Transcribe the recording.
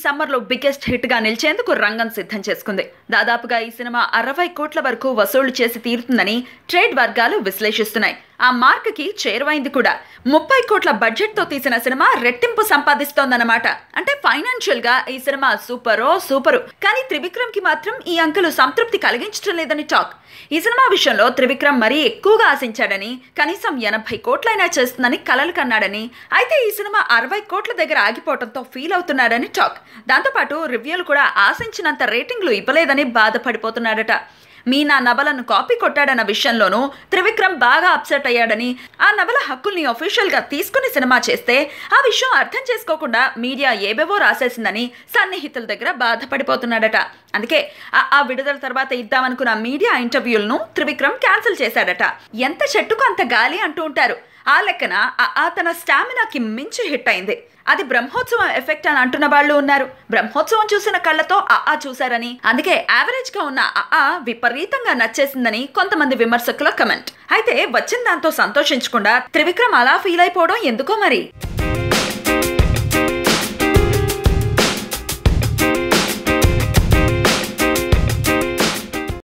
Summer లో biggest hit గా నిలిచేందుకు రంగం సిద్ధం చేసుకుంది. దాదాపుగా ఈ సినిమా 60 కోట్ల వరకు వసూళ్లు చేసి తీరుతుందని ట్రేడ్ వర్గాలు విశ్లేషిస్తున్నాయి. ఆ మార్క్ కి చేరువైంది కూడా. 30 కోట్ల బడ్జెట్ తో తీసిన సినిమా రెట్టింపు సంపాదిస్తోందన్నమాట. అంటే ఫైనాన్షియల్ గా ఈ సినిమా సూపరు. కానీ త్రివిక్రమ్ కి మాత్రం ఈ అంకెలు సంతృప్తి కలిగించడం లేదని టాక్. ఈ సినిమా విషయంలో త్రివిక్రమ్ మరీ ఎక్కువగా ఆశించాడని, కనీసం 80 కోట్లైనా చేస్తుందని కలలు కన్నాడని, అయితే ఈ సినిమా 60 కోట్ల దగ్గర ఆగిపోవడంతో ఫీల్ అవుతున్నాడని టాక్. దాంతోపాటు రివ్యూలు కూడా ఆశించినంత రేటింగ్లు ఇవ్వలేదని బాధపడిపోతున్నాడట. మీనా నవలను కాపీ కొట్టాడన్న విషయంలోనూ త్రివిక్రమ్ బాగా అప్సెట్ అయ్యాడని, ఆ నవల హక్కుల్ని అఫీషియల్ గా తీసుకుని సినిమా చేస్తే ఆ విషయం అర్థం చేసుకోకుండా మీడియా ఏవేవో రాసేసిందని సన్నిహితుల దగ్గర బాధపడిపోతున్నాడట. అందుకే ఆ విడుదల తర్వాత ఇద్దామనుకున్న మీడియా ఇంటర్వ్యూలను త్రివిక్రమ్ క్యాన్సిల్ చేశాడట. ఎంత చెట్టుకు అంత గాలి అంటూ ఉంటారు. ఆ లెక్కన తన స్టామినాకి మించి హిట్ అయింది. అది బ్రహ్మోత్సవం ఎఫెక్ట్ అని అంటున్న వాళ్ళు ఉన్నారు. బ్రహ్మోత్సవం చూసిన కళ్ళతో చూశారని, అందుకే యావరేజ్ గా ఉన్న విపరీతంగా నచ్చేసిందని కొంతమంది విమర్శకుల కమెంట్. అయితే వచ్చిన దాంతో సంతోషించకుండా త్రివిక్రమ్ అలా ఫీల్ అయిపోవడం ఎందుకో మరి.